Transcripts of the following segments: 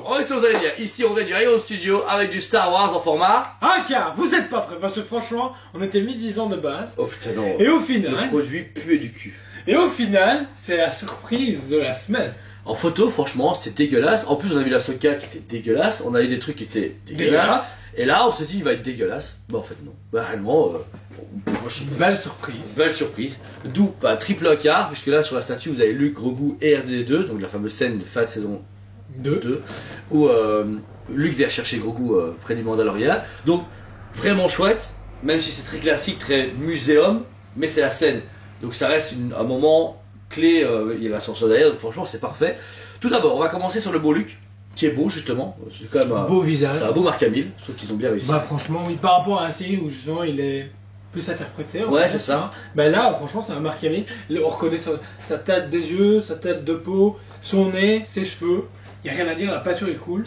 On est sur vous allez bien. Ici on est du Rayon Studio avec du Star Wars en format 1K. Vous êtes pas prêts parce que franchement, on était mi-10 ans de base. Oh putain non. Et au final, le produit puait du cul. Et au final, c'est la surprise de la semaine. En photo, franchement, c'était dégueulasse. En plus, on a vu la Soka qui était dégueulasse. On a eu des trucs qui étaient dégueulasses. Et là, on s'est dit, il va être dégueulasse. Bah, en fait, non. Bah, réellement, belle surprise. Belle surprise. D'où, bah, triple encart, puisque là, sur la statue, vous avez Luke, Grogu et RD2, donc la fameuse scène de fin de saison 2, où Luke vient chercher Grogu près du Mandalorian. Donc, vraiment chouette, même si c'est très classique, très muséum, mais c'est la scène. Donc, ça reste un moment clé, il y a l'ascenseur derrière, donc franchement c'est parfait. Tout d'abord, on va commencer sur le beau Luke, qui est beau justement, c'est quand même un beau visage. C'est un beau Mark Hamill, je trouve qu'ils ont bien réussi. Bah franchement, oui, par rapport à la série où justement il est plus interprété. Ouais, c'est ça. Bah là, franchement, c'est un Mark Hamill. On reconnaît sa tête des yeux, sa tête de peau, son nez, ses cheveux. Il n'y a rien à dire, la peinture est cool.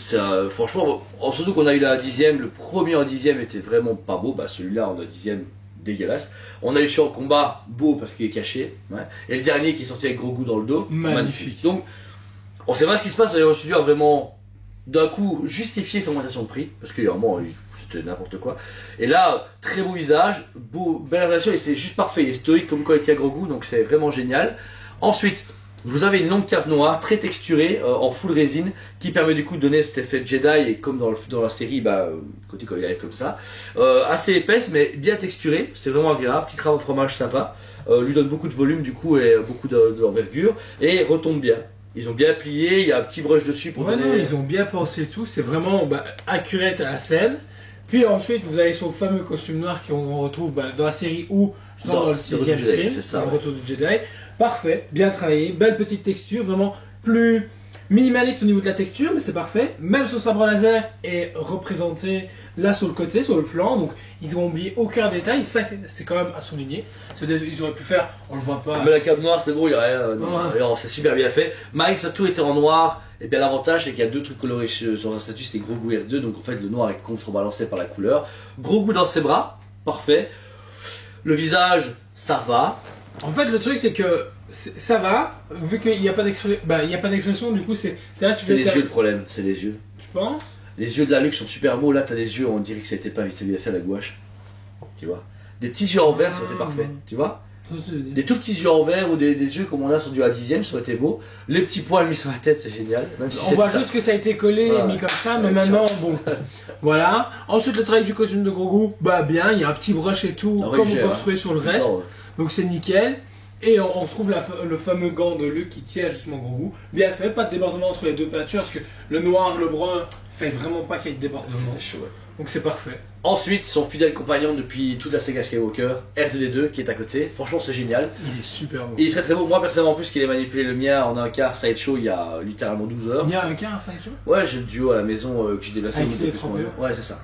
Franchement, surtout qu'on a eu la 10ème, le premier en 10ème était vraiment pas beau, bah celui-là en 10ème. Dégueulasse. On a eu sur le combat beau parce qu'il est caché. Ouais. Et le dernier qui est sorti avec gros goût dans le dos. Magnifique. Donc, on sait pas ce qui se passe. Le studio a vraiment d'un coup justifié son augmentation de prix parce que vraiment c'était n'importe quoi. Et là, très beau visage, belle relation et c'est juste parfait. Il est stoïque comme quand il était à gros goût, donc c'est vraiment génial. Ensuite, vous avez une longue cape noire très texturée en full résine qui permet du coup de donner cet effet Jedi et comme dans la série, bah, côté quand il arrive comme ça, assez épaisse mais bien texturée, c'est vraiment agréable, petit travail au fromage sympa, lui donne beaucoup de volume du coup et beaucoup d'envergure et retombe bien. Ils ont bien plié, il y a un petit brush dessus pour donner... Non, ils ont bien pensé tout, c'est vraiment accurate à la scène. Puis ensuite, vous avez son fameux costume noir qu'on retrouve dans la série ou dans le 6ème film, c'est ça, le retour du Jedi. Parfait, bien travaillé, belle petite texture, vraiment plus minimaliste au niveau de la texture, mais c'est parfait. Même son sabre laser est représenté là sur le côté, sur le flanc, donc ils n'ont oublié aucun détail, ça c'est quand même à souligner. Ils auraient pu faire, on le voit pas. Mais la cape noire c'est bon, il n'y a rien, non, c'est super bien fait. Maïs a tout été en noir, et bien l'avantage c'est qu'il y a deux trucs colorés sur la statue, c'est Grogu R2, donc en fait le noir est contrebalancé par la couleur. Grogu dans ses bras, parfait. Le visage, ça va. En fait, le truc, c'est que ça va, vu qu'il n'y a pas d'expression, du coup, c'est là c'est les yeux le problème, c'est les yeux. Tu penses? Les yeux de la Luke sont super beaux, là t'as des yeux, on dirait que ça n'était pas vite fait à la gouache. Tu vois? Des petits yeux en verre, ça aurait été parfait, tu vois? Des tout petits yeux en verre ou des yeux comme on a sur du A10ème, ça aurait été beau. Les petits poils mis sur la tête, c'est génial. Même si on voit juste que ça a été collé et mis comme ça, mais maintenant, bon, voilà. Ensuite, le travail du costume de Grogu, bien, il y a un petit brush et tout, comme on construit sur le reste. Donc c'est nickel. Et on retrouve le fameux gant de Luke qui tient justement Grogu. Bien fait, pas de débordement entre les deux peintures, parce que le noir, le brun, fait vraiment pas qu'il y ait de débordement. C'est chaud, ouais. Donc c'est parfait. Ensuite, son fidèle compagnon depuis toute la saga Skywalker, R2D2, qui est à côté. Franchement, c'est génial. Il est super beau. Il est très très beau. Moi, personnellement, en plus, qu'il ait manipulé le mien en un quart sideshow il y a littéralement 12 heures. Il y a un quart sideshow? Ouais, j'ai le duo à la maison que j'ai déplacé. Ouais, c'est ça.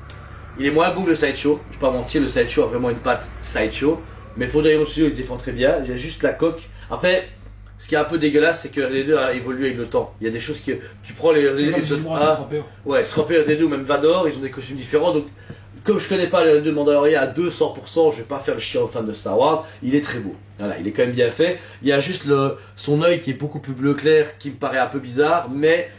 Il est moins beau que le sideshow. Je vais pas mentir, le sideshow a vraiment une patte sideshow. Mais pour Rayon Studio, il se défend très bien. Il y a juste la coque. Après, ce qui est un peu dégueulasse, c'est que RD2 a évolué avec le temps. Il y a des choses que tu prends les RD2. Ouais, Scorpio, RD2 ou même Vador, ils ont des costumes différents. Donc, comme je connais pas le RD2 Mandalorian à 200%, je vais pas faire le chien aux fans de Star Wars. Il est très beau. Voilà, il est quand même bien fait. Il y a juste son œil qui est beaucoup plus bleu clair, qui me paraît un peu bizarre, mais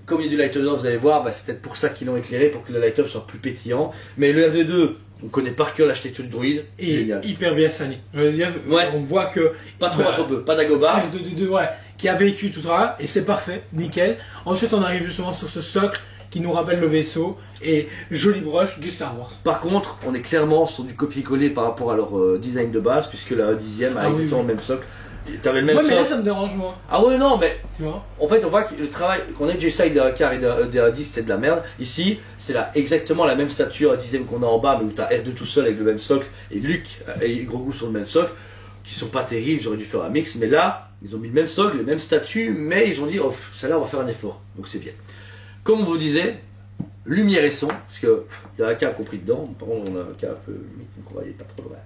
comme il y a du light up dedans, vous allez voir, c'est peut-être pour ça qu'ils l'ont éclairé, pour que le light up soit plus pétillant. Mais le RD2, on connaît par cœur l'architecture du droïde, et génial. Hyper bien sani. Je veux dire, on voit que pas trop peu, pas d'Agoba. R2D2, ouais, qui a vécu tout ça, et c'est parfait, nickel. Ensuite, on arrive justement sur ce socle qui nous rappelle le vaisseau et joli brush du Star Wars. Par contre, on est clairement sur du copier-coller par rapport à leur design de base, puisque la 10ème a exactement le même socle. T'avais le même socle. Mais là, ça me dérange moins. Ah ouais, non, mais tu vois, en fait, on voit que le travail qu'on a de J-Side de Car et de 10 c'était de la merde. Ici, c'est exactement la même stature à 10ème qu'on a en bas, mais où t'as R2 tout seul avec le même socle et Luke et Grogu sur le même socle, qui sont pas terribles, j'aurais dû faire un mix, mais là, ils ont mis le même socle, le même statut, mais ils ont dit, oh, ça là, on va faire un effort, donc c'est bien. Comme on vous disait, lumière et son, parce que il y a un cas compris dedans, par contre, on a un cas un peu limite, donc on va aller pas trop loin.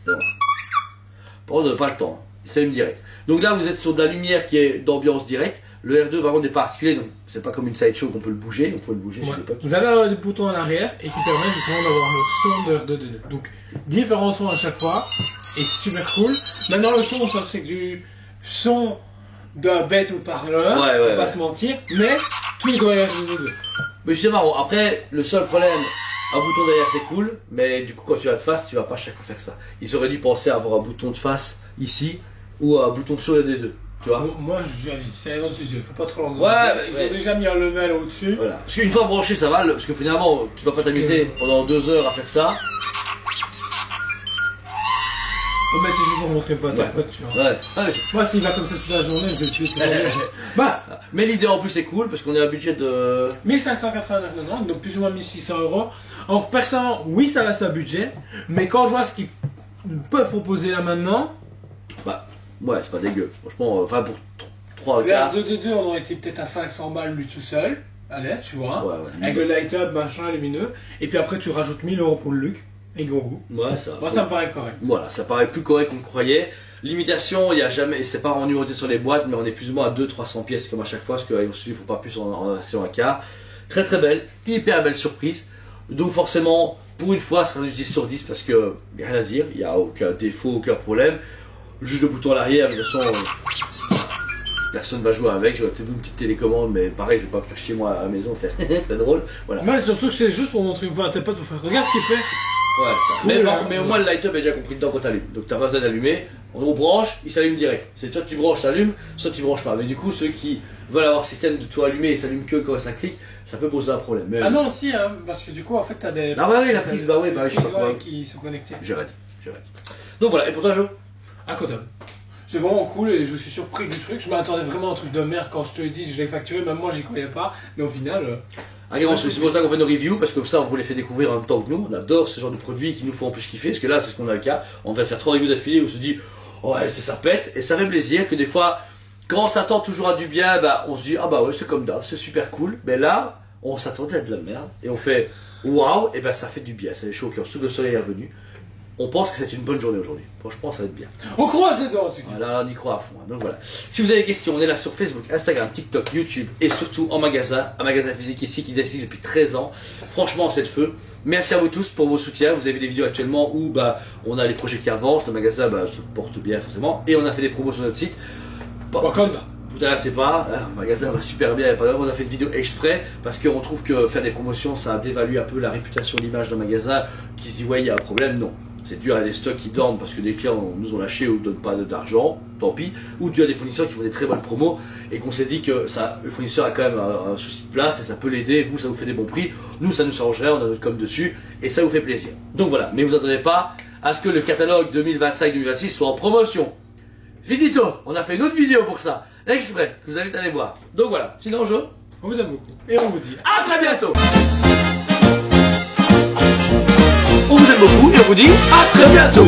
Bon. Par contre, on n'a pas le temps, c'est une direct. Donc là, vous êtes sur de la lumière qui est d'ambiance directe. Le R2 par contre n'est pas articulé, donc c'est pas comme une sideshow qu'on peut le bouger, on peut le bouger sur l'époque. Vous avez des boutons en arrière et qui permettent justement d'avoir le son de R2D2. Donc différents sons à chaque fois et c'est super cool. Maintenant le son, c'est du son d'un bête haut-parleur, on va pas se mentir, mais tout est dans les deux. Mais c'est marrant, après, le seul problème, un bouton derrière c'est cool, mais du coup quand tu vas de face, tu vas pas chaque fois faire ça. Ils auraient dû penser à avoir un bouton de face ici, ou un bouton sur les deux. Tu vois, moi, c'est un autre sujet, faut pas trop l'en Ils ont déjà mis un level au-dessus. Voilà. Parce qu'une fois branché, ça va, parce que finalement, tu vas pas t'amuser pendant 2 heures à faire ça. Oh, mais c'est juste pour montrer une fois ta pote, tu vois. Moi, s'il va comme ça toute la journée, je vais le tuer. Mais l'idée en plus est cool, parce qu'on a un budget de 1589,90, donc plus ou moins 1600 €. Alors, personnellement, oui, ça reste un budget, mais quand je vois ce qu'ils peuvent proposer là maintenant. Ouais, c'est pas dégueu. Franchement, enfin pour 3 4. Le R2D2, on aurait été peut-être à 500 balles lui tout seul. Allez, tu vois. Avec le light-up, machin, lumineux. Et puis après, tu rajoutes 1000 € pour le look. Et gros goût. Ouais, ça. Moi, ça me paraît correct. Voilà, ça paraît plus correct qu'on le croyait. Limitation, il y a jamais, c'est pas en numéroté sur les boîtes, mais on est plus ou moins à 200-300 pièces comme à chaque fois, parce qu'il ne faut pas plus en acheter un quart. Très très belle, hyper belle surprise. Donc forcément, pour une fois, ça sera du 10 sur 10 parce que, y a rien à dire, il n'y a aucun défaut, aucun problème. Juste le bouton à l'arrière, mais de toute façon, personne va jouer avec. J'aurais peut-être une petite télécommande, mais pareil, je vais pas me faire chez moi à la maison, c'est très drôle. Voilà. Mais surtout que c'est juste pour montrer une fois à tes potes pour faire. Regarde ce qu'il fait. Ouais, mais au moins le light-up est déjà compris dedans quand tu allumes. Donc t'as pas besoin d'allumer. On branche, il s'allume direct. C'est soit tu branches, ça allume, soit tu branches pas. Mais du coup, ceux qui veulent avoir un système de tout allumer et s'allume que quand ça clique, ça peut poser un problème. Mais... Ah non, si, hein, parce que du coup, en fait, t'as des. Ah bah oui, la prise, je sais pas quoi. Qui sont connectés. J'arrête. Donc voilà, et pour toi, Joe? Incroyable. C'est vraiment cool et je suis surpris du truc. Je m'attendais vraiment à un truc de merde quand je te l'ai dit, je l'ai facturé, même moi j'y croyais pas. Mais au final. C'est pour ça qu'on fait nos reviews, parce que comme ça on vous les fait découvrir en même temps que nous. On adore ce genre de produits qui nous font en plus kiffer, parce que là c'est ce qu'on a le cas. On va faire 3 reviews d'affilée où on se dit, ouais, ça pète, et ça fait plaisir que des fois, quand on s'attend toujours à du bien, on se dit, ah bah ouais, c'est comme d'hab, c'est super cool. Mais là, on s'attendait à de la merde, et on fait, waouh, et ça fait du bien, ça fait chaud au cœur, sous le soleil est revenu. On pense que c'est une bonne journée aujourd'hui. Franchement, ça va être bien. On croise les doigts en tout cas. Voilà, on y croit à fond. Donc voilà. Si vous avez des questions, on est là sur Facebook, Instagram, TikTok, YouTube et surtout en magasin. Un magasin physique ici qui existe depuis 13 ans. Franchement, c'est de feu. Merci à vous tous pour vos soutiens. Vous avez des vidéos actuellement où on a les projets qui avancent. Le magasin se porte bien forcément. Et on a fait des promos sur notre site. Vous n'inquiétez pas, le magasin va super bien. On a fait une vidéo exprès parce qu'on trouve que faire des promotions, ça dévalue un peu la réputation, l'image d'un magasin qui se dit ouais, il y a un problème. Non. C'est dû à des stocks qui dorment parce que des clients nous ont lâché ou ne donnent pas d'argent, tant pis. Ou dû à des fournisseurs qui font des très bonnes promos et qu'on s'est dit que le fournisseur a quand même un souci de place et ça peut l'aider. Vous, ça vous fait des bons prix. Nous, ça nous arrangerait, on a notre com dessus et ça vous fait plaisir. Donc voilà, mais vous attendez pas à ce que le catalogue 2025-2026 soit en promotion. Finito, on a fait une autre vidéo pour ça, exprès, je vous invite à aller voir. Donc voilà, sinon on vous aime beaucoup et on vous dit à très bientôt. On vous aime beaucoup et on vous dit à très bientôt.